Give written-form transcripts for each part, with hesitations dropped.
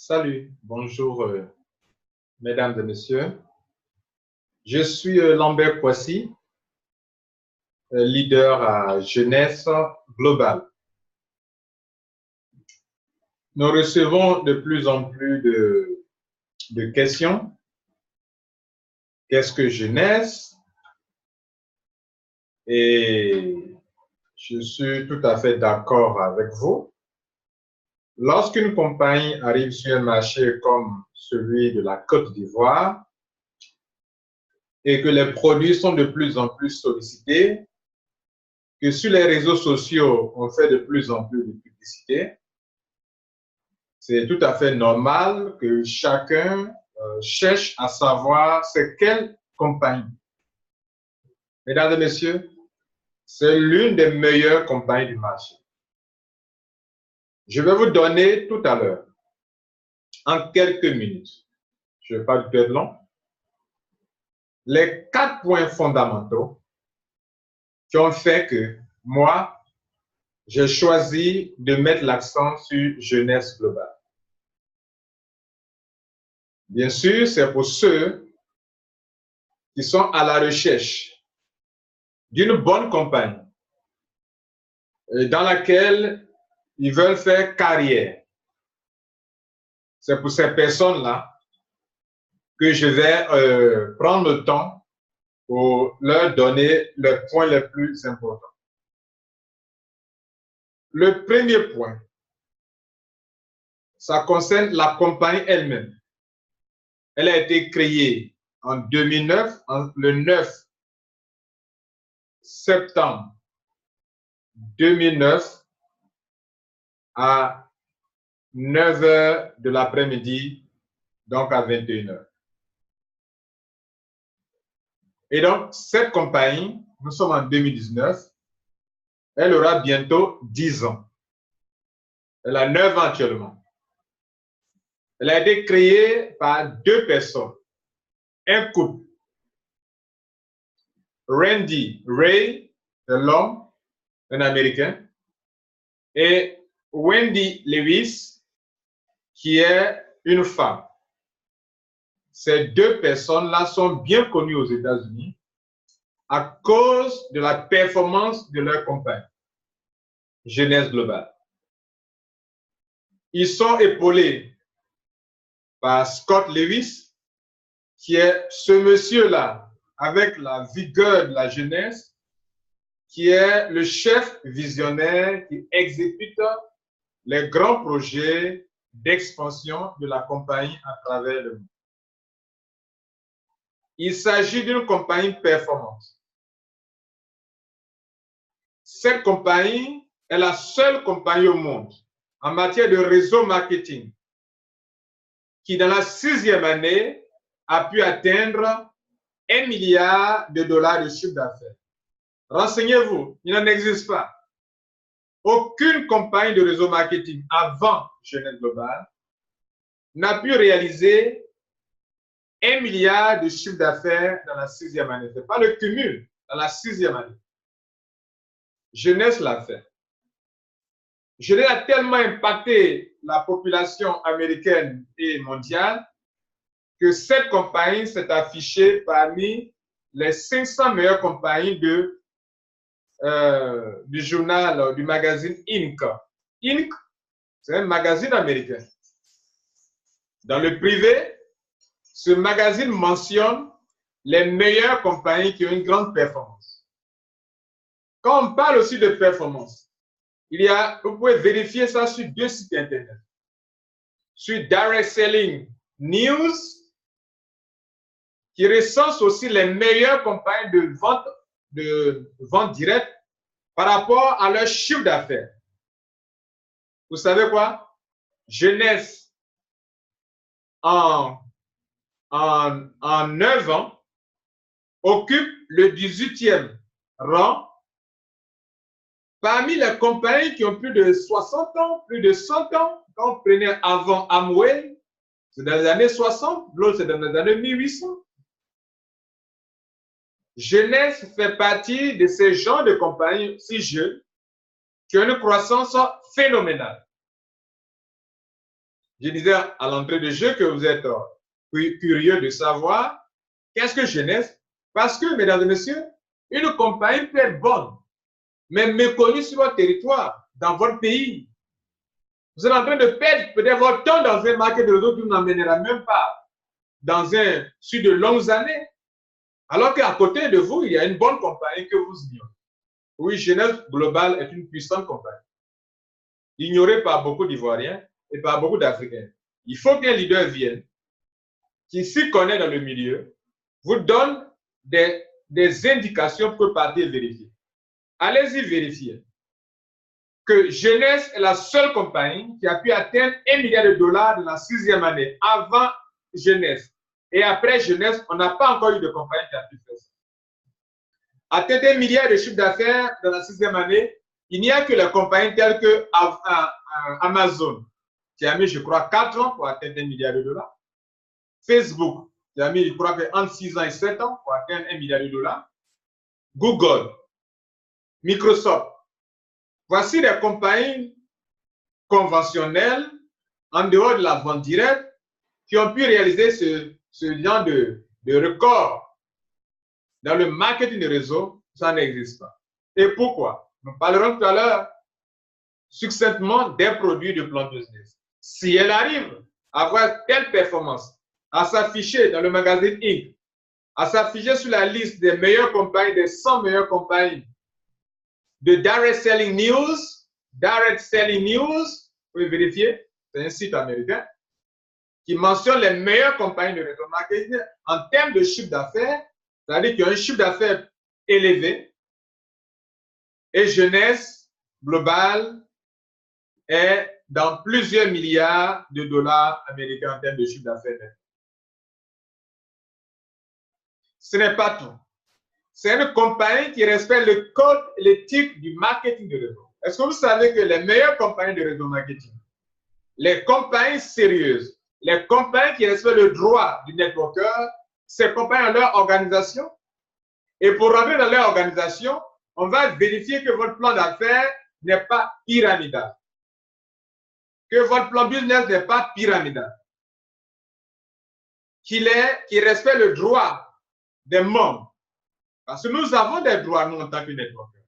Salut, bonjour mesdames et messieurs. Je suis Lambert Kwasi, leader à Jeunesse Globale. Nous recevons de plus en plus de questions. Qu'est-ce que jeunesse? Et je suis tout à fait d'accord avec vous. Lorsqu'une compagnie arrive sur un marché comme celui de la Côte d'Ivoire et que les produits sont de plus en plus sollicités, que sur les réseaux sociaux, on fait de plus en plus de publicité, c'est tout à fait normal que chacun cherche à savoir c'est quelle compagnie. Mesdames et messieurs, c'est l'une des meilleures compagnies du marché. Je vais vous donner tout à l'heure, en quelques minutes, je ne vais pas du tout être long, les 4 points fondamentaux qui ont fait que moi, j'ai choisi de mettre l'accent sur Jeunesse Globale. Bien sûr, c'est pour ceux qui sont à la recherche d'une bonne compagnie dans laquelle ils veulent faire carrière. C'est pour ces personnes-là que je vais prendre le temps pour leur donner les points les plus importants. Le premier point, ça concerne la compagnie elle-même. Elle a été créée en 2009, le 9 septembre 2009 à 9 h de l'après-midi, donc à 21 h. Et donc, cette compagnie, nous sommes en 2019, elle aura bientôt 10 ans. Elle a 9 ans actuellement. Elle a été créée par 2 personnes, un couple. Randy Ray, c'est l'homme, un Américain, et Wendy Lewis, qui est une femme. Ces 2 personnes-là sont bien connues aux États-Unis à cause de la performance de leur compagnie, Jeunesse Globale. Ils sont épaulés par Scott Lewis, qui est ce monsieur-là, avec la vigueur de la jeunesse, qui est le chef visionnaire qui exécute les grands projets d'expansion de la compagnie à travers le monde. Il s'agit d'une compagnie performante. Cette compagnie est la seule compagnie au monde en matière de réseau marketing qui, dans la 6e année, a pu atteindre 1 milliard de dollars de chiffre d'affaires. Renseignez-vous, il n'en existe pas. Aucune compagnie de réseau marketing avant Jeunesse Globale n'a pu réaliser 1 milliard de chiffre d'affaires dans la 6e année. Ce n'est pas le cumul, dans la 6e année. Jeunesse l'a fait. Jeunesse a tellement impacté la population américaine et mondiale que cette compagnie s'est affichée parmi les 500 meilleures compagnies du journal, du magazine Inc. Inc., c'est un magazine américain. Dans le privé, ce magazine mentionne les meilleures compagnies qui ont une grande performance. Quand on parle aussi de performance, vous pouvez vérifier ça sur 2 sites internet. Sur Direct Selling News, qui recense aussi les meilleures compagnies de vente directe par rapport à leur chiffre d'affaires. Vous savez quoi? Jeunesse, en 9 ans, occupe le 18e rang parmi les compagnies qui ont plus de 60 ans, plus de 100 ans. Quand on prenait avant Amway, c'est dans les années 60, l'autre c'est dans les années 1800. Jeunesse fait partie de ces genres de compagnies si jeunes qui ont une croissance phénoménale. Je disais à l'entrée de jeu que vous êtes curieux de savoir qu'est-ce que jeunesse. Parce que, mesdames et messieurs, une compagnie peut être bonne, mais méconnue sur votre territoire, dans votre pays. Vous êtes en train de perdre peut-être votre temps dans un marché de réseau qui vous n'emmènera même pas sur de longues années. Alors qu'à côté de vous, il y a une bonne compagnie que vous ignorez. Oui, Jeunesse Globale est une puissante compagnie, ignorée par beaucoup d'Ivoiriens et par beaucoup d'Africains. Il faut qu'un leader vienne, qui s'y connaît dans le milieu, vous donne des indications pour partir vérifier. Allez-y vérifier que Jeunesse est la seule compagnie qui a pu atteindre $1 milliard dans la 6e année. Avant Jeunesse et après Jeunesse, on n'a pas encore eu de compagnie qui a pu faire ça. Atteindre $1 milliard de chiffre d'affaires dans la 6e année, il n'y a que les compagnies telles que Amazon, qui a mis, je crois, 4 ans pour atteindre $1 milliard. Facebook, qui a mis, je crois, entre 6 ans et 7 ans pour atteindre $1 milliard. Google, Microsoft. Voici des compagnies conventionnelles, en dehors de la vente directe, qui ont pu réaliser ce genre de record. Dans le marketing de réseau, ça n'existe pas. Et pourquoi? Nous parlerons tout à l'heure succinctement des produits de Plan Business. Si elle arrive à avoir telle performance, à s'afficher dans le magazine Inc., à s'afficher sur la liste des meilleures compagnies, des 100 meilleures compagnies de Direct Selling News, vous pouvez vérifier, c'est un site américain, qui mentionne les meilleures compagnies de réseau marketing en termes de chiffre d'affaires, c'est-à-dire qu'il y a un chiffre d'affaires élevé, et Jeunesse Globale est dans plusieurs milliards de dollars américains en termes de chiffre d'affaires. Ce n'est pas tout. C'est une compagnie qui respecte le code et l'éthique du marketing de réseau. Est-ce que vous savez que les meilleures compagnies de réseau marketing, les compagnies sérieuses, les compagnies qui respectent le droit du networker, ces compagnies ont leur organisation. Et pour rentrer dans leur organisation, on va vérifier que votre plan d'affaires n'est pas pyramidal. Que votre plan business n'est pas pyramidal. Qu'il respecte le droit des membres. Parce que nous avons des droits, nous, en tant que networker.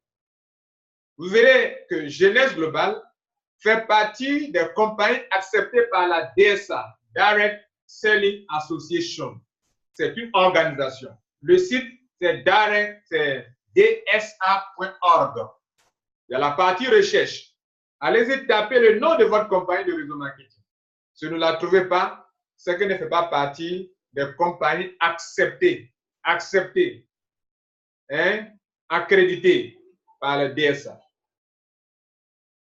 Vous verrez que Jeunesse Globale fait partie des compagnies acceptées par la DSA, Direct Selling Association. C'est une organisation. Le site, c'est dsA.org. Il y a la partie recherche. Allez-y taper le nom de votre compagnie de réseau marketing. Si vous ne la trouvez pas, c'est qu'elle ne fait pas partie des compagnies acceptées, accréditées par le DSA.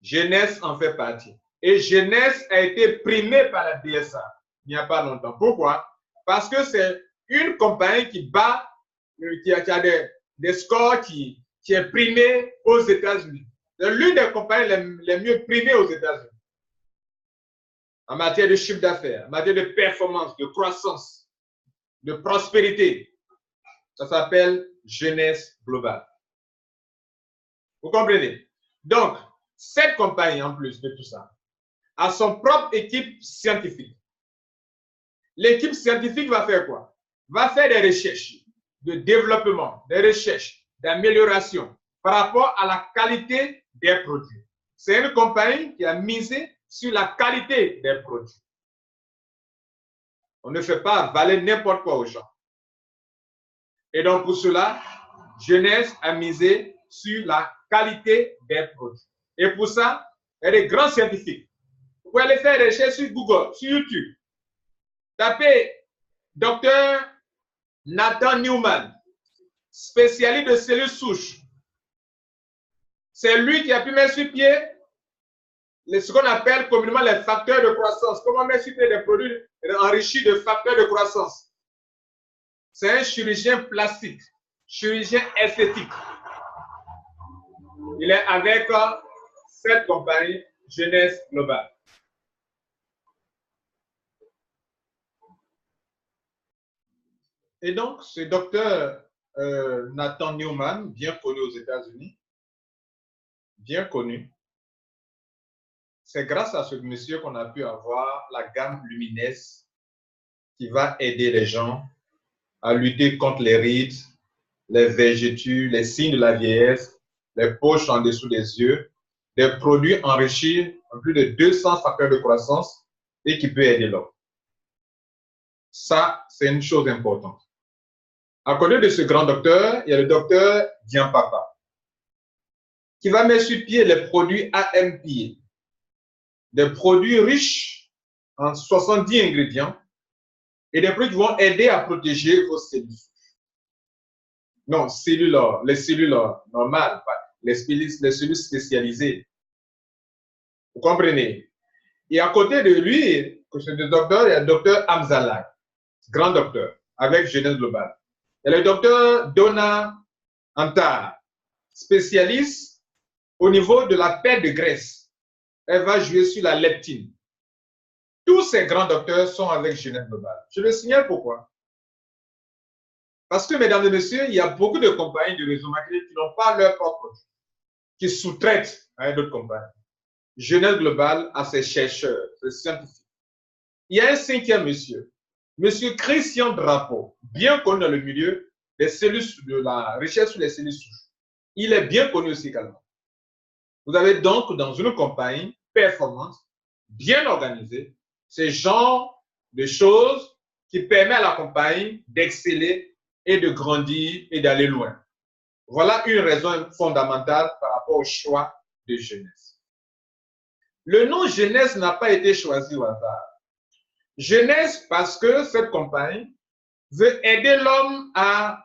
Jeunesse en fait partie. Et Jeunesse a été primée par la DSA il n'y a pas longtemps. Pourquoi? Parce que c'est une compagnie qui a des scores qui est primée aux États-Unis. C'est l'une des compagnies les mieux primées aux États-Unis. En matière de chiffre d'affaires, en matière de performance, de croissance, de prospérité. Ça s'appelle Jeunesse Globale. Vous comprenez? Donc, cette compagnie, en plus de tout ça, a son propre équipe scientifique. L'équipe scientifique va faire quoi? Va faire des recherches de développement, des recherches d'amélioration par rapport à la qualité des produits. C'est une compagnie qui a misé sur la qualité des produits. On ne fait pas valer n'importe quoi aux gens. Et donc, pour cela, Jeunesse a misé sur la qualité des produits. Et pour ça, il y a des grands scientifiques. Vous pouvez aller faire des recherches sur Google, sur YouTube. Tapez Dr. Nathan Newman, spécialiste de cellules souches. C'est lui qui a pu mettre sur pied ce qu'on appelle communément les facteurs de croissance. Comment mettre sur pied des produits enrichis de facteurs de croissance? C'est un chirurgien plastique, chirurgien esthétique. Il est avec cette compagnie Jeunesse Globale. Et donc, ce docteur Nathan Newman, bien connu aux États-Unis, bien connu, c'est grâce à ce monsieur qu'on a pu avoir la gamme luminesce qui va aider les gens à lutter contre les rides, les vergetures, les signes de la vieillesse, les poches en dessous des yeux, des produits enrichis en plus de 200 facteurs de croissance et qui peut aider l'homme. Ça, c'est une chose importante. À côté de ce grand docteur, il y a le docteur Diampapa, qui va mettre sur pied les produits AMP, des produits riches en 70 ingrédients et des produits qui vont aider à protéger vos cellules. Non, les cellules normales, les cellules spécialisées. Vous comprenez? Et à côté de lui, c'est le docteur, il y a le docteur Amzalai, grand docteur, avec Jeunesse Globale. Il y a le docteur Donna Antar, spécialiste au niveau de la perte de graisse. Elle va jouer sur la leptine. Tous ces grands docteurs sont avec Jeunesse Globale. Je le signale pourquoi? Parce que, mesdames et messieurs, il y a beaucoup de compagnies de réseau marketing qui n'ont pas leur propre produit, qui sous-traitent à d'autres compagnies. Jeunesse Globale a ses chercheurs, ses scientifiques. Il y a un cinquième monsieur, monsieur Christian Drapeau, bien connu dans le milieu des cellules, de la recherche sur les cellules souches. Il est bien connu aussi également. Vous avez donc dans une compagnie performante, bien organisée, ce genre de choses qui permettent à la compagnie d'exceller et de grandir et d'aller loin. Voilà une raison fondamentale par rapport au choix de Jeunesse. Le nom Jeunesse n'a pas été choisi au hasard. Jeunesse parce que cette compagnie veut aider l'homme à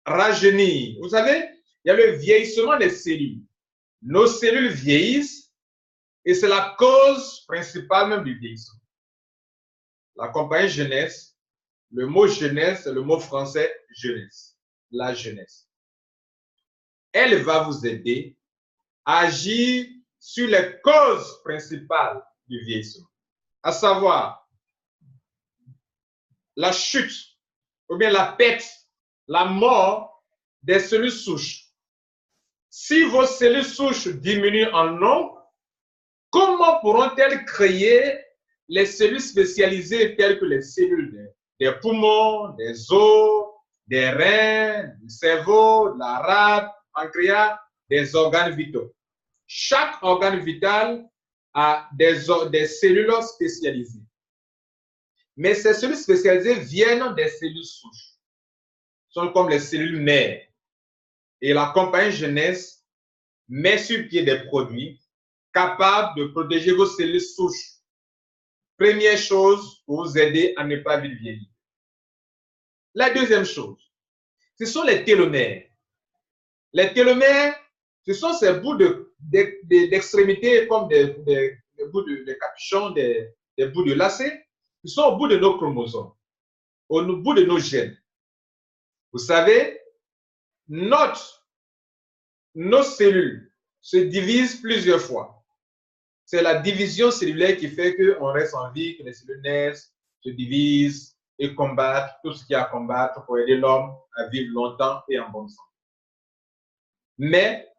rajeunir. Vous savez, il y a le vieillissement des cellules. Nos cellules vieillissent et c'est la cause principale même du vieillissement. La compagnie Jeunesse, le mot jeunesse, c'est le mot français jeunesse, la jeunesse. Elle va vous aider à agir sur les causes principales du vieillissement, à savoir la chute ou bien la perte, la mort des cellules souches. Si vos cellules souches diminuent en nombre, comment pourront-elles créer les cellules spécialisées telles que les cellules des poumons, des os, des reins, du cerveau, de la rate, pancréas, des organes vitaux? Chaque organe vital a des cellules spécialisées. Mais ces cellules spécialisées viennent des cellules souches. Ce sont comme les cellules mères. Et la compagnie Jeunesse met sur pied des produits capables de protéger vos cellules souches. Première chose, pour vous aider à ne pas vieillir. La deuxième chose, ce sont les télomères. Les télomères, ce sont ces bouts d'extrémité comme des bouts de capuchon, des bouts de lacets, qui sont au bout de nos chromosomes, au bout de nos gènes. Vous savez, nos cellules se divisent plusieurs fois. C'est la division cellulaire qui fait qu'on reste en vie, que les cellules naissent, se divisent et combattent tout ce qu'il y a à combattre pour aider l'homme à vivre longtemps et en bonne santé. Mais,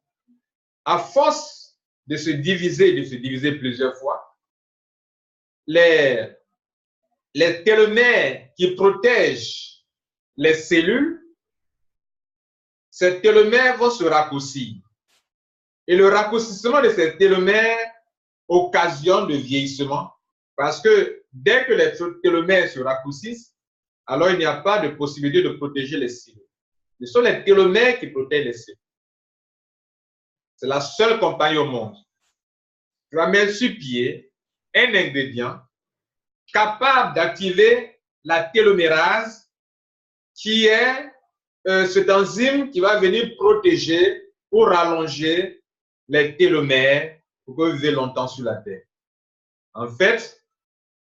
à force de se diviser plusieurs fois, les télomères qui protègent les cellules, ces télomères vont se raccourcir. Et le raccourcissement de ces télomères occasionne le vieillissement parce que dès que les télomères se raccourcissent, alors il n'y a pas de possibilité de protéger les cellules. Ce sont les télomères qui protègent les cellules. C'est la seule compagnie au monde qui va mettre sur pied un ingrédient capable d'activer la télomérase qui est cet enzyme qui va venir protéger ou rallonger les télomères pour que vous vivez longtemps sur la Terre. En fait,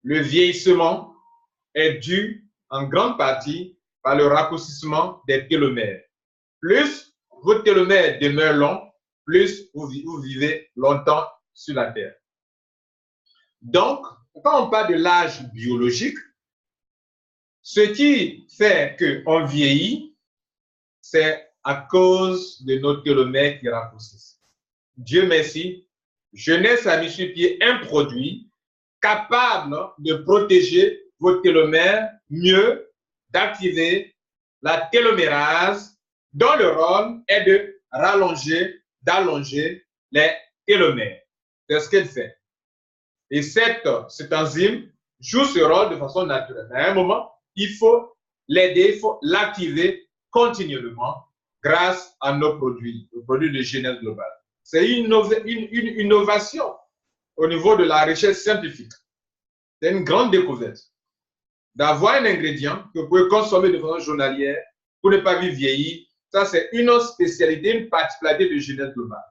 le vieillissement est dû en grande partie par le raccourcissement des télomères. Plus vos télomères demeurent longs, plus vous vivez longtemps sur la Terre. Donc, quand on parle de l'âge biologique, ce qui fait qu'on vieillit, c'est à cause de nos télomères qui raccourcissent. Dieu merci, Jeunesse a mis sur pied un produit capable de protéger vos télomères, mieux d'activer la télomérase dont le rôle est de rallonger, d'allonger les télomères. C'est ce qu'elle fait. Et cette enzyme joue ce rôle de façon naturelle. À un moment, il faut l'aider, il faut l'activer continuellement grâce à nos produits de Genèse globale. C'est une innovation au niveau de la recherche scientifique. C'est une grande découverte d'avoir un ingrédient que vous pouvez consommer de façon journalière pour ne pas vivre vieillir. Ça, c'est une autre spécialité, une particularité de Genèse globale.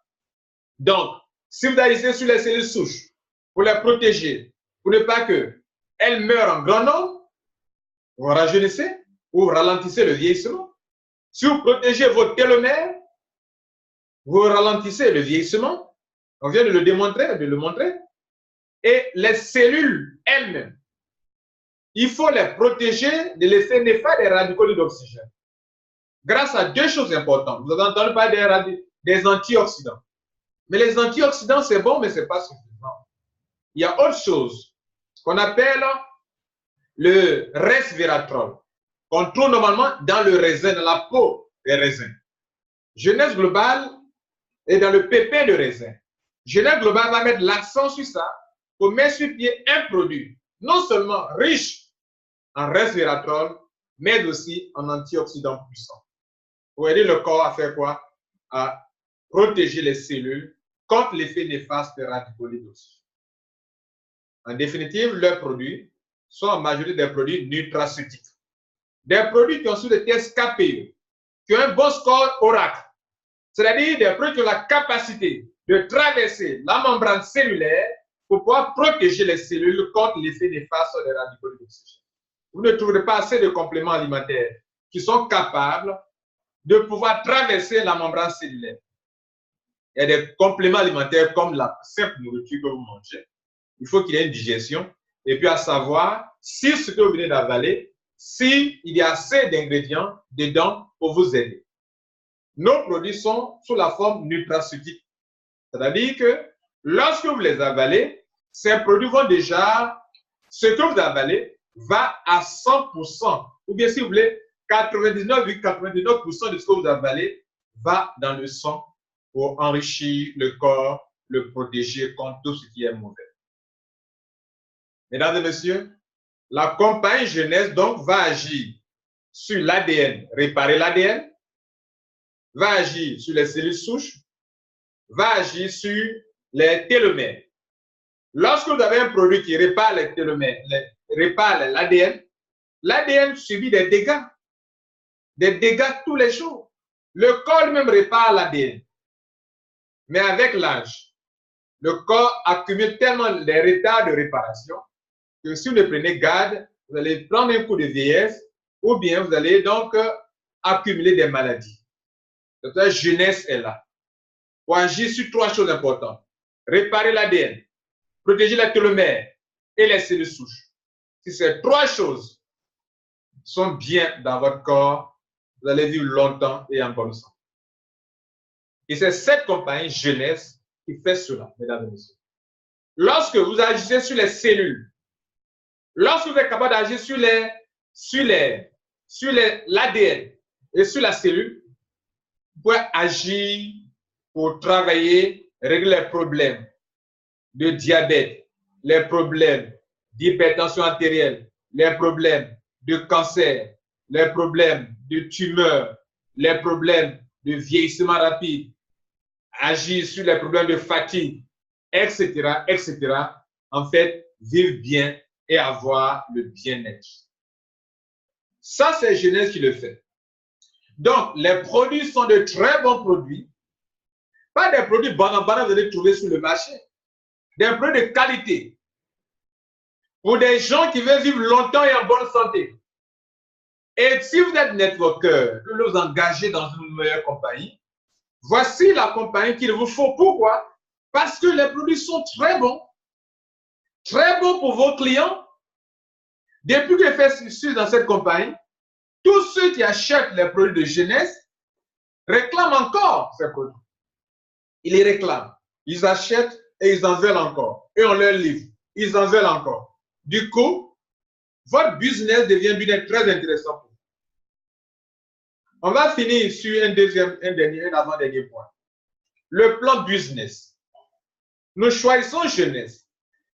Donc, si vous agissez sur les cellules souches pour les protéger, pour ne pas qu'elles meurent en grand nombre, vous rajeunissez ou vous ralentissez le vieillissement. Si vous protégez vos télomères, vous ralentissez le vieillissement. On vient de le démontrer, de le montrer. Et les cellules elles-mêmes, il faut les protéger de l'effet néfaste des radicaux d'oxygène. Grâce à deux choses importantes. Vous avez entendu parler des antioxydants. Mais les antioxydants, c'est bon, mais ce n'est pas suffisant. Il y a autre chose qu'on appelle le resveratrol, qu'on trouve normalement dans le raisin, dans la peau des raisins. Genèse globale est dans le pépé de raisin. Genèse globale va mettre l'accent sur ça pour mettre sur pied un produit non seulement riche en resveratrol, mais aussi en antioxydants puissants. Pour aider le corps à faire quoi? À protéger les cellules contre l'effet néfaste des radicaux d'oxygène. En définitive, leurs produits sont en majorité des produits nutraceutiques. Des produits qui ont sur des tests KPE, qui ont un bon score Oracle, c'est-à-dire des produits qui ont la capacité de traverser la membrane cellulaire pour pouvoir protéger les cellules contre l'effet néfaste des radicaux d'oxygène. Vous ne trouverez pas assez de compléments alimentaires qui sont capables de pouvoir traverser la membrane cellulaire. Il y a des compléments alimentaires comme la simple nourriture que vous mangez. Il faut qu'il y ait une digestion. Et puis à savoir si ce que vous venez d'avaler, s'il y a assez d'ingrédients dedans pour vous aider. Nos produits sont sous la forme nutraceutique. C'est-à-dire que lorsque vous les avalez, ces produits vont déjà, ce que vous avalez va à 100%. Ou bien si vous voulez, 99,99% de ce que vous avalez va dans le sang pour enrichir le corps, le protéger contre tout ce qui est mauvais. Mesdames et messieurs, la compagnie Genèse donc va agir sur l'ADN, réparer l'ADN, va agir sur les cellules souches, va agir sur les télomères. Lorsque vous avez un produit qui répare les télomères, répare l'ADN, l'ADN subit des dégâts tous les jours. Le corps lui-même répare l'ADN. Mais avec l'âge, le corps accumule tellement des retards de réparation que si vous ne prenez garde, vous allez prendre un coup de vieillesse ou bien vous allez donc accumuler des maladies. Donc la jeunesse est là pour agir sur trois choses importantes. Réparer l'ADN, protéger la télomère et les cellules souches. Si ces trois choses sont bien dans votre corps, vous allez vivre longtemps et en bonne santé. Et c'est cette compagnie Genèse qui fait cela, mesdames et messieurs. Lorsque vous agissez sur les cellules, lorsque vous êtes capable d'agir sur l'ADN et sur la cellule, vous pouvez agir pour travailler, régler les problèmes de diabète, les problèmes d'hypertension artérielle, les problèmes de cancer, les problèmes de tumeur, les problèmes de vieillissement rapide, agir sur les problèmes de fatigue, etc., etc. En fait, vivre bien et avoir le bien-être. Ça, c'est Genèse qui le fait. Donc, les produits sont de très bons produits. Pas des produits banals que vous allez trouver sur le marché. Des produits de qualité. Pour des gens qui veulent vivre longtemps et en bonne santé. Et si vous êtes networker, que vous engagez dans une meilleure compagnie, voici la compagnie qu'il vous faut. Pourquoi? Parce que les produits sont très bons. Très bons pour vos clients. Depuis que je suis dans cette compagnie, tous ceux qui achètent les produits de Genèse réclament encore ces produits. Ils les réclament. Ils achètent et ils en veulent encore. Et on leur livre. Ils en veulent encore. Du coup, votre business devient un business très intéressant pour vous. On va finir sur un avant-dernier point. Le plan business. Nous choisissons jeunesse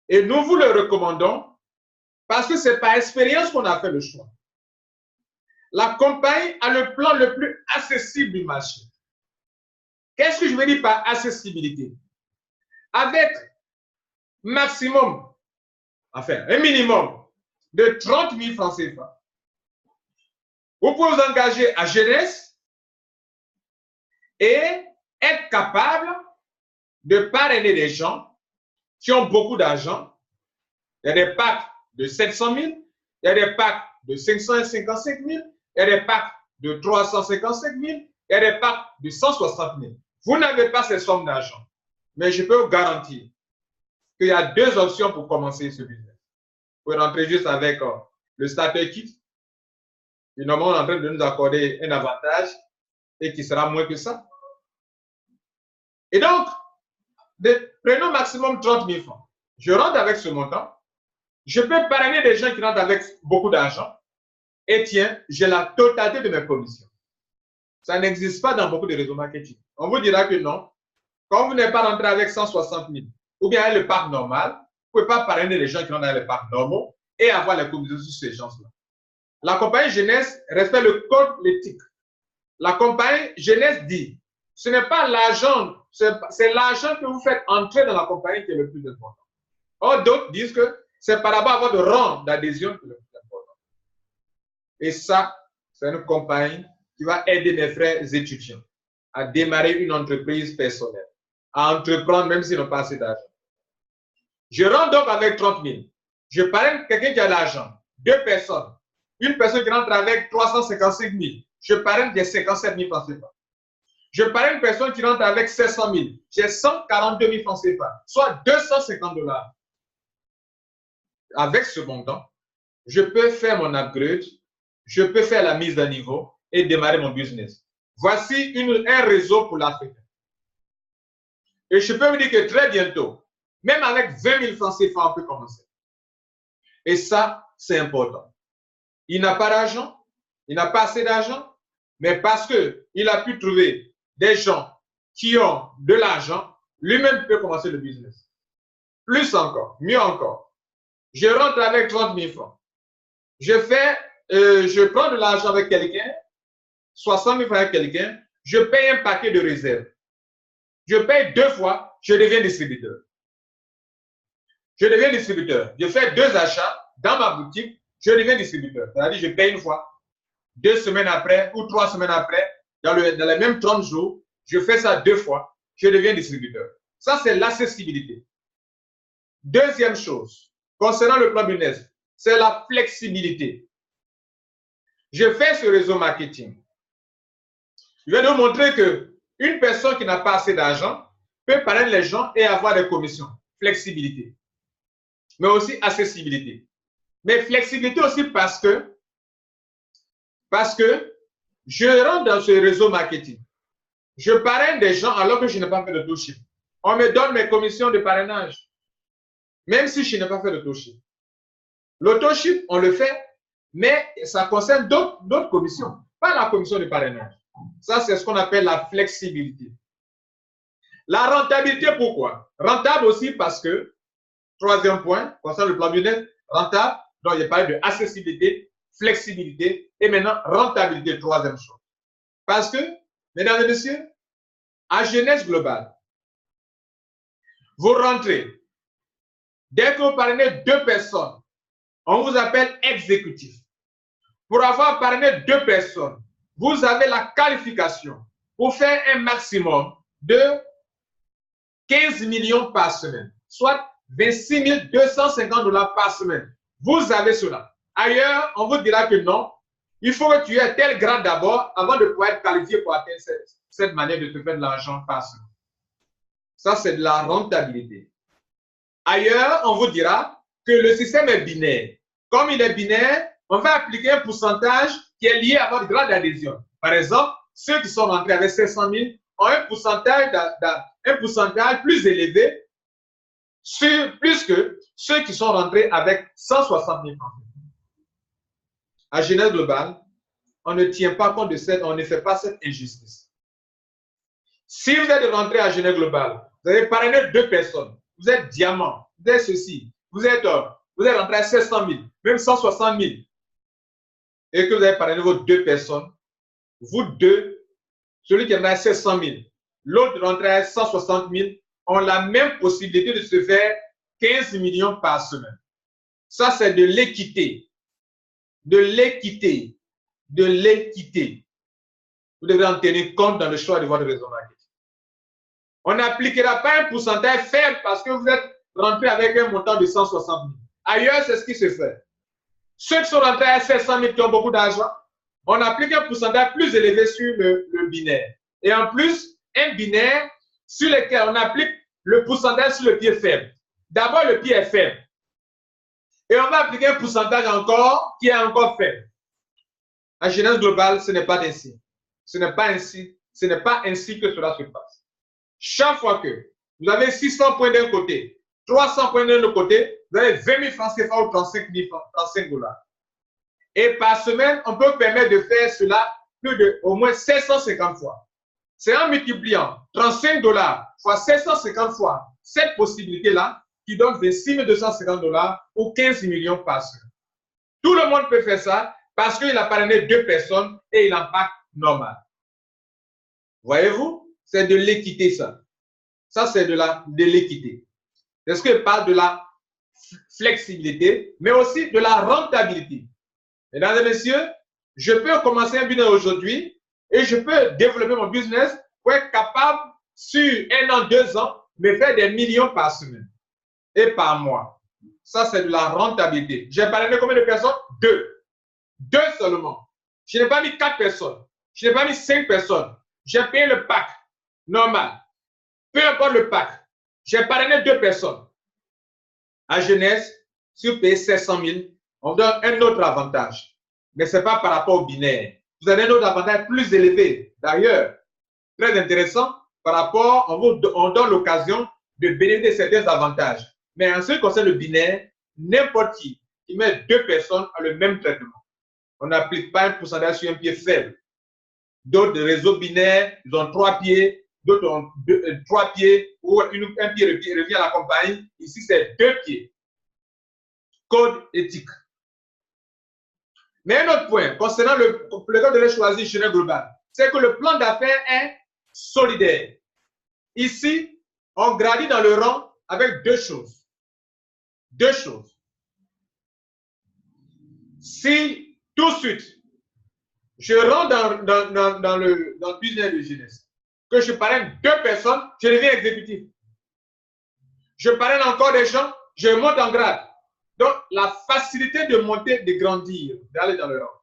et nous vous le recommandons parce que c'est par expérience qu'on a fait le choix. La compagnie a le plan le plus accessible du marché. Qu'est-ce que je veux dire par accessibilité? Avec maximum, enfin un minimum de 30 000 francs CFA, vous pouvez vous engager à jeunesse et être capable de parrainer des gens qui ont beaucoup d'argent. Il y a des packs de 700 000, il y a des packs de 555 000, il y a des packs de 355 000, il y a des packs de 160 000. Vous n'avez pas ces sommes d'argent, mais je peux vous garantir qu'il y a deux options pour commencer ce business. Vous pouvez rentrer juste avec le starter kit. Et normalement, on est en train de nous accorder un avantage et qui sera moins que ça. Et donc, prenons maximum 30 000 francs. Je rentre avec ce montant. Je peux parrainer des gens qui rentrent avec beaucoup d'argent. Et tiens, j'ai la totalité de mes commissions. Ça n'existe pas dans beaucoup de réseaux marketing. On vous dira que non. Quand vous n'êtes pas rentré avec 160 000 ou bien avec le parc normal, vous ne pouvez pas parrainer les gens qui rentrent avec le parc normaux et avoir les commissions sur ces gens-là. La compagnie jeunesse respecte le code l'éthique. La compagnie jeunesse dit, ce n'est pas l'argent, c'est l'argent que vous faites entrer dans la compagnie qui est le plus important. Or, d'autres disent que c'est par rapport à votre rang d'adhésion qui est le plus important. Et ça, c'est une compagnie qui va aider mes frères étudiants à démarrer une entreprise personnelle, à entreprendre même s'ils n'ont pas assez d'argent. Je rentre donc avec 30 000. Je parraine quelqu'un qui a de l'argent, deux personnes. Une personne qui rentre avec 355 000. Je parraine des 57 000 francs CFA. Je parraine une personne qui rentre avec 700 000. J'ai 142 000 francs CFA, soit 250 $. Avec ce montant, je peux faire mon upgrade, je peux faire la mise à niveau et démarrer mon business. Voici un réseau pour l'Afrique. Et je peux vous dire que très bientôt, même avec 20 000 francs CFA, on peut commencer. Et ça, c'est important. Il n'a pas d'argent, il n'a pas assez d'argent, mais parce qu'il a pu trouver des gens qui ont de l'argent, lui-même peut commencer le business. Plus encore, mieux encore. Je rentre avec 30 000 francs. Je prends de l'argent avec quelqu'un, 60 000 francs avec quelqu'un, je paye un paquet de réserve. Je paye 2 fois, je deviens distributeur. Je deviens distributeur. Je fais 2 achats dans ma boutique, je deviens distributeur. C'est-à-dire, je paye une fois. 2 semaines après ou 3 semaines après, dans les mêmes 30 jours, je fais ça 2 fois, je deviens distributeur. Ça, c'est l'accessibilité. Deuxième chose, concernant le plan business, c'est la flexibilité. Je fais ce réseau marketing. Je vais vous montrer qu'une personne qui n'a pas assez d'argent peut parrainer les gens et avoir des commissions. Flexibilité. Mais aussi accessibilité. Mais flexibilité aussi parce que je rentre dans ce réseau marketing. Je parraine des gens alors que je n'ai pas fait de toucher. On me donne mes commissions de parrainage, même si je n'ai pas fait de toucher. L'autoship, on le fait, mais ça concerne d'autres commissions, pas la commission de parrainage. Ça, c'est ce qu'on appelle la flexibilité. La rentabilité, pourquoi? Rentable aussi parce que, troisième point, concernant le plan business, rentable, donc il parlé de accessibilité, flexibilité et maintenant rentabilité, troisième chose. Parce que, mesdames et messieurs, à Jeunesse Globale, vous rentrez. Dès que vous parrainez 2 personnes, on vous appelle exécutif. Pour avoir parrainé 2 personnes, vous avez la qualification pour faire un maximum de 15 millions par semaine, soit 26 250 $ par semaine. Vous avez cela. Ailleurs, on vous dira que non, il faut que tu aies tel grade d'abord avant de pouvoir être qualifié pour atteindre cette manière de te faire de l'argent par semaine. Ça, c'est de la rentabilité. Ailleurs, on vous dira que le système est binaire. Comme il est binaire, on va appliquer un pourcentage qui est lié à votre grade d'adhésion. Par exemple, ceux qui sont rentrés avec 500 000 ont un pourcentage plus élevé plus que ceux qui sont rentrés avec 160 000 francs. À Genèse Global, on ne tient pas compte de cette, on ne fait pas cette injustice. Si vous êtes rentré à Genèse Global, vous avez parrainé 2 personnes, vous êtes diamant, vous êtes ceci, vous êtes rentré à 700 000, même 160 000, et que vous avez parrainé vos 2 personnes, vous deux, celui qui est rentré à 700 000, l'autre rentré à 160 000, ont la même possibilité de se faire 15 millions par semaine. Ça, c'est de l'équité. De l'équité. De l'équité. Vous devrez en tenir compte dans le choix de votre réseau marketing. On n'appliquera pas un pourcentage faible parce que vous êtes rentré avec un montant de 160 000. Ailleurs, c'est ce qui se fait. Ceux qui sont rentrés à 700 000 qui ont beaucoup d'argent, on applique un pourcentage plus élevé sur le binaire. Et en plus, un binaire sur lequel on applique le pourcentage sur le pied faible. D'abord, le pied est faible. Et on va appliquer un pourcentage encore qui est encore faible. À Genèse Global, ce n'est pas ainsi. Ce n'est pas ainsi. Ce n'est pas ainsi que cela se passe. Chaque fois que vous avez 600 points d'un côté, 300 points d'un autre côté, vous avez 20 000 francs CFA ou 35 $. Et par semaine, on peut permettre de faire cela plus de au moins 750 fois. C'est en multipliant 35 $ fois 750 fois cette possibilité-là qui donne 26 250 $ ou 15 millions par semaine. Tout le monde peut faire ça parce qu'il a parrainé 2 personnes et il impacte normal. Voyez-vous? C'est de l'équité, ça. Ça, c'est de l'équité. C'est ce que je parle de la flexibilité, mais aussi de la rentabilité. Mesdames et messieurs, je peux commencer un business aujourd'hui et je peux développer mon business pour être capable, sur 1 an, 2 ans, de faire des millions par semaine et par mois. Ça, c'est de la rentabilité. J'ai parlé de combien de personnes? 2. 2 seulement. Je n'ai pas mis 4 personnes. Je n'ai pas mis 5 personnes. J'ai payé le pack normal. Peu importe le pack. J'ai parrainé 2 personnes. À Genèse, si vous payez 700 000, on donne un autre avantage. Mais ce n'est pas par rapport au binaire. Vous avez un autre avantage plus élevé. D'ailleurs, très intéressant, par rapport, on donne l'occasion de bénéficier de certains avantages. Mais en ce qui concerne le binaire, n'importe qui met 2 personnes à le même traitement. On n'applique pas un pourcentage sur un pied faible. D'autres réseaux binaires, ils ont 3 pieds, d'autres ont 3 pieds, ou un pied revient à la compagnie. Ici, c'est 2 pieds. Code éthique. Mais un autre point, concernant le cas de choisir Genèse Global, c'est que le plan d'affaires est solidaire. Ici, on gradit dans le rang avec 2 choses. 2 choses. Si tout de suite, je rentre dans le business de jeunesse, que je parraine 2 personnes, je deviens exécutif. Je parraine encore des gens, je monte en grade. Donc, la facilité de monter, de grandir, d'aller dans le rang.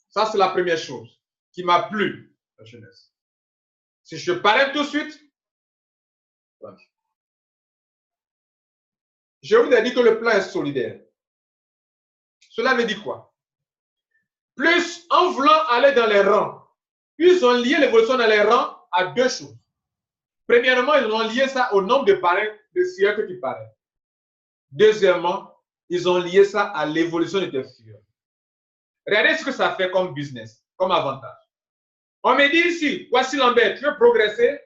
Ça, c'est la première chose qui m'a plu, la jeunesse. Si je parraine tout de suite, voilà. Je vous ai dit que le plan est solidaire. Cela veut dire quoi? Plus, en voulant aller dans les rangs, ils ont lié l'évolution dans les rangs à 2 choses. Premièrement, ils ont lié ça au nombre de parrains, de filles que tu parraines. Deuxièmement, ils ont lié ça à l'évolution de tes filles. Regardez ce que ça fait comme business, comme avantage. On me dit ici, voici Lambert, tu veux progresser,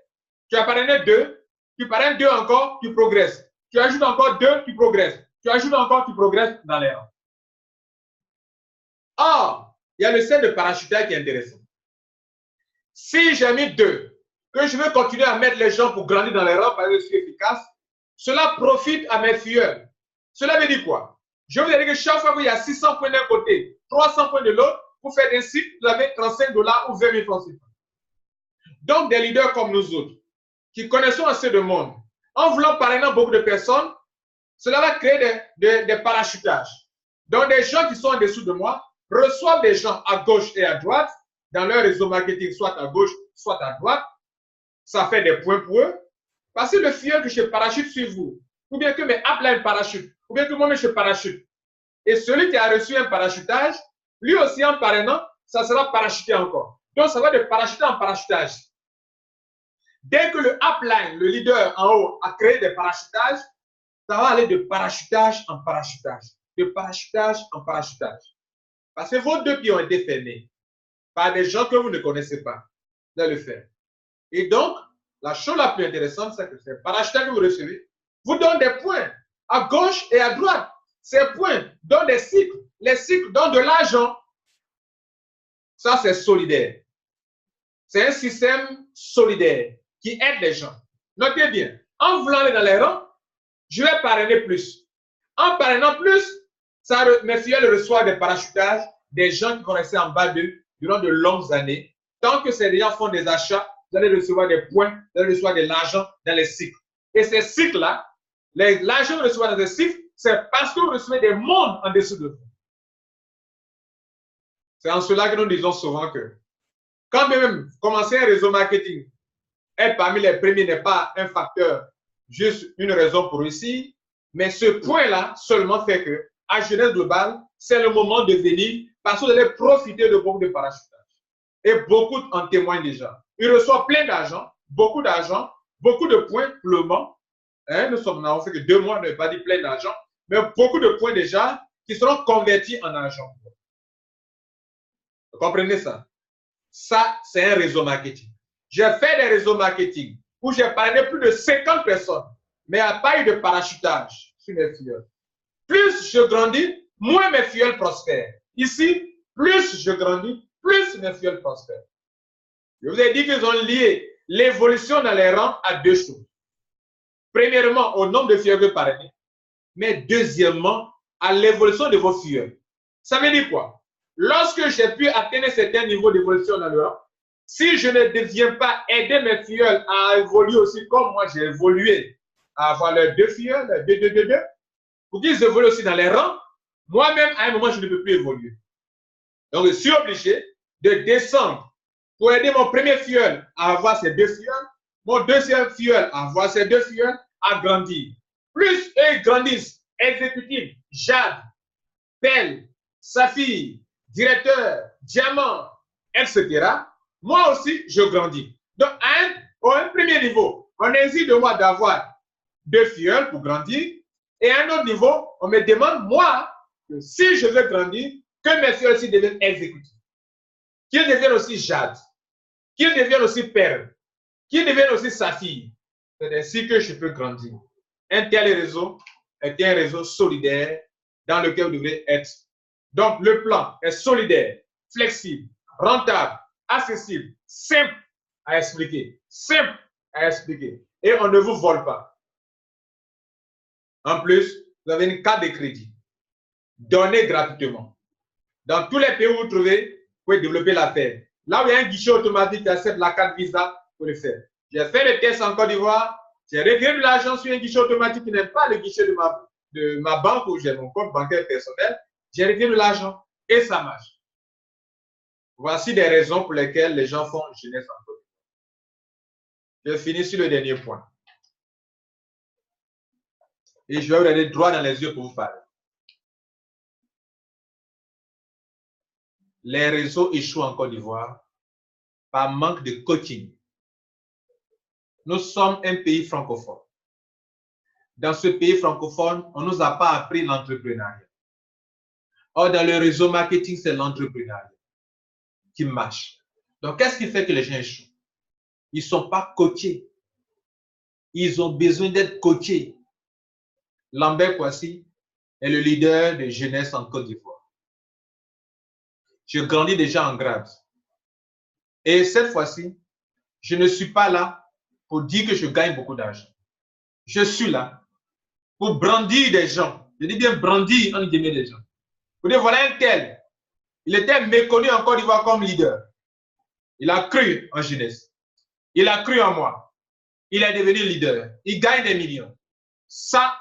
tu as parrainé 2, tu parraines 2 encore, tu progresses. Tu ajoutes encore 2, tu progresses. Tu ajoutes encore, tu progresses dans les rangs. Or, il y a le set de parachutage qui est intéressant. Si j'ai mis 2, que je veux continuer à mettre les gens pour grandir dans les rangs parce que je suis efficace, cela profite à mes filles. Cela veut dire quoi? Je vous ai dit que chaque fois qu'il y a 600 points d'un côté, 300 points de l'autre, vous faites un site, vous avez 35 $ ou 20 000 francs. Donc, des leaders comme nous autres, qui connaissons assez de monde, en voulant parrainer beaucoup de personnes, cela va créer des parachutages. Donc, des gens qui sont en dessous de moi reçoivent des gens à gauche et à droite, dans leur réseau marketing, soit à gauche, soit à droite. Ça fait des points pour eux. Parce que le filleul que je parachute sur vous, ou bien que mes apps parachute, ou bien que moi-même je parachute. Et celui qui a reçu un parachutage, lui aussi en parrainant, ça sera parachuté encore. Donc, ça va de parachuter en parachutage. Dès que le upline, le leader en haut, a créé des parachutages, ça va aller de parachutage en parachutage, de parachutage en parachutage. Parce que vos deux pieds ont été fermés par des gens que vous ne connaissez pas. Vous allez le faire. Et donc, la chose la plus intéressante, c'est que ces parachutages que vous recevez vous donnent des points à gauche et à droite. Ces points donnent des cycles. Les cycles donnent de l'argent. Ça, c'est solidaire. C'est un système solidaire qui aide les gens. Notez bien, en voulant aller dans les rangs, je vais parrainer plus. En parrainant plus, mes filleul reçoivent des parachutages, des gens qui vont rester en bas d'eux durant de longues années. Tant que ces gens font des achats, vous allez recevoir des points, vous allez recevoir de l'argent dans les cycles. Et ces cycles-là, l'argent que vous recevez dans ces cycles, c'est parce que vous recevez des mondes en dessous de vous. C'est en cela que nous disons souvent que quand même commencer un réseau marketing, être parmi les premiers n'est pas un facteur, juste une raison pour réussir, mais ce point-là seulement fait que, à Jeunesse Globale, c'est le moment de venir parce que vous allez profiter de beaucoup de parachutage. Et beaucoup en témoignent déjà. Ils reçoivent plein d'argent, beaucoup de points pour le moment. Nous n'avons fait que 2 mois, on n'a pas dit plein d'argent, mais beaucoup de points déjà qui seront convertis en argent. Vous comprenez ça? Ça, c'est un réseau marketing. J'ai fait des réseaux marketing où j'ai parlé plus de 50 personnes, mais il n'y a pas eu de parachutage sur mes filleuls. Plus je grandis, moins mes filleuls prospèrent. Ici, plus je grandis, plus mes filleuls prospèrent. Je vous ai dit qu'ils ont lié l'évolution dans les rangs à 2 choses. Premièrement, au nombre de filleuls parrainés, mais deuxièmement, à l'évolution de vos filleuls. Ça veut dire quoi? Lorsque j'ai pu atteindre un certain niveau d'évolution dans le rang, si je ne deviens pas aider mes filleuls à évoluer aussi comme moi j'ai évolué, à avoir leurs 2 filleuls, 2, pour qu'ils évoluent aussi dans les rangs, moi-même, à un moment, je ne peux plus évoluer. Donc, je suis obligé de descendre pour aider mon premier filleul à avoir ses 2 filleuls, mon deuxième filleul à avoir ses 2 filleuls, à grandir. Plus eux grandissent, exécutifs, Jade, Pelle, Saphir, directeur, diamant, etc. Moi aussi, je grandis. Donc, à un premier niveau, on exige de moi d'avoir 2 filleuls pour grandir. Et à un autre niveau, on me demande, moi, que si je veux grandir, que mes filleuls aussi deviennent exécutifs. Qu'ils deviennent aussi Jade. Qu'ils deviennent aussi Père. Qu'ils deviennent aussi Saphir. C'est ainsi que je peux grandir. Un tel réseau est un réseau solidaire dans lequel vous devrez être. Donc, le plan est solidaire, flexible, rentable, accessible, simple à expliquer. Simple à expliquer. Et on ne vous vole pas. En plus, vous avez une carte de crédit donnée gratuitement. Dans tous les pays où vous trouvez, vous pouvez développer l'affaire. Là où il y a un guichet automatique qui accepte la carte Visa, vous le faites. J'ai fait le test en Côte d'Ivoire. J'ai retiré de l'argent sur un guichet automatique qui n'est pas le guichet de ma banque où j'ai mon compte bancaire personnel. J'ai retiré de l'argent et ça marche. Voici des raisons pour lesquelles les gens font jeunesse en Côte d'Ivoire. Je finis sur le dernier point. Et je vais vous regarder droit dans les yeux pour vous parler. Les réseaux échouent en Côte d'Ivoire par manque de coaching. Nous sommes un pays francophone. Dans ce pays francophone, on ne nous a pas appris l'entrepreneuriat. Or, dans le réseau marketing, c'est l'entrepreneuriat qui marche. Donc, qu'est-ce qui fait que les gens échouent? Ils ne sont pas coachés. Ils ont besoin d'être coachés. Lambert Kouassi est le leader de jeunesse en Côte d'Ivoire. Je grandis déjà en grade. Et cette fois-ci, je ne suis pas là pour dire que je gagne beaucoup d'argent. Je suis là pour brandir des gens. Je dis bien brandir en guillemets des gens. Pour dire voilà un tel. Il était méconnu en Côte d'Ivoire comme leader. Il a cru en jeunesse. Il a cru en moi. Il est devenu leader. Il gagne des millions. Ça,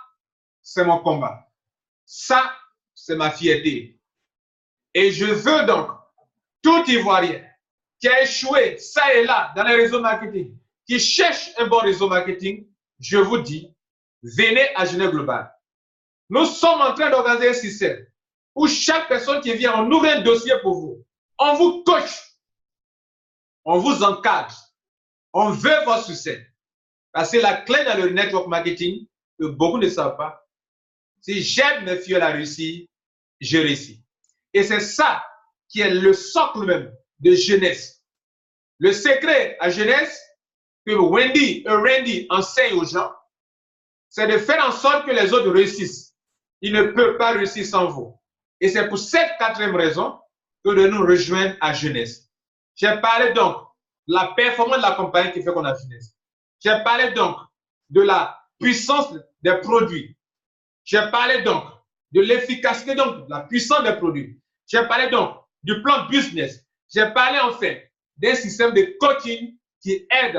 c'est mon combat. Ça, c'est ma fierté. Et je veux donc tout Ivoirien qui a échoué ça et là dans les réseaux marketing, qui cherche un bon réseau marketing, je vous dis, venez à Jeunesse Globale. Nous sommes en train d'organiser un système où chaque personne qui vient, on ouvre un dossier pour vous. On vous coach. On vous encadre. On veut votre succès. Parce que la clé dans le network marketing, que beaucoup ne savent pas, si j'aide mes filles à réussir, je réussis. Et c'est ça qui est le socle même de jeunesse. Le secret à jeunesse que Wendy et Randy enseignent aux gens, c'est de faire en sorte que les autres réussissent. Ils ne peuvent pas réussir sans vous. Et c'est pour cette quatrième raison que de nous rejoindre à jeunesse. J'ai parlé donc de la performance de la compagnie qui fait qu'on a jeunesse. J'ai parlé donc de la puissance des produits. J'ai parlé donc de l'efficacité, donc de la puissance des produits. J'ai parlé donc du plan business. J'ai parlé enfin d'un système de coaching qui aide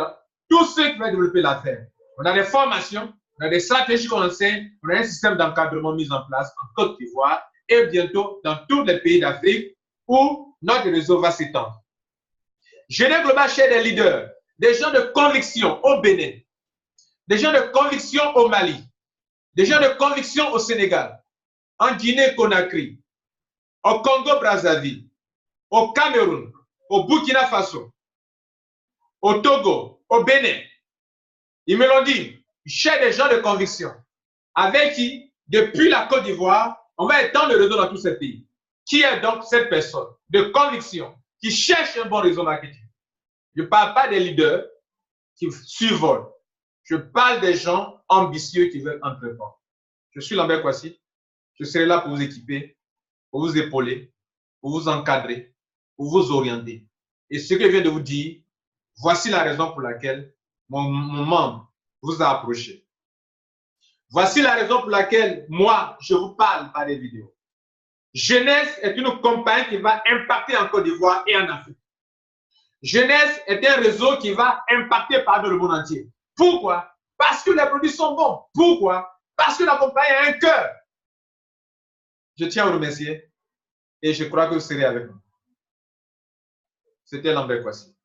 tous ceux qui veulent développer l'affaire. On a des formations, on a des stratégies qu'on enseigne, on a un système d'encadrement mis en place en Côte d'Ivoire et bientôt dans tous les pays d'Afrique où notre réseau va s'étendre. Jeunesse Global chez des leaders, des gens de conviction au Bénin, des gens de conviction au Mali, des gens de conviction au Sénégal, en Guinée-Conakry, au Congo-Brazzaville, au Cameroun, au Burkina Faso, au Togo, au Bénin. Ils me l'ont dit, j'ai des gens de conviction avec qui, depuis la Côte d'Ivoire, on va étendre le réseau dans tous ces pays. Qui est donc cette personne de conviction qui cherche un bon réseau marketing? Je ne parle pas des leaders qui survolent. Je parle des gens ambitieux qui veulent entreprendre. Je suis Lambert Kwasi. Je serai là pour vous équiper, pour vous épauler, pour vous encadrer, pour vous orienter. Et ce que je viens de vous dire, voici la raison pour laquelle mon membre vous a approché. Voici la raison pour laquelle moi, je vous parle par des vidéos. Jeunesse est une compagnie qui va impacter en Côte d'Ivoire et en Afrique. Jeunesse est un réseau qui va impacter partout le monde entier. Pourquoi? Parce que les produits sont bons. Pourquoi? Parce que la compagnie a un cœur. Je tiens à vous remercier et je crois que vous serez avec nous. C'était Lambert Kwasi.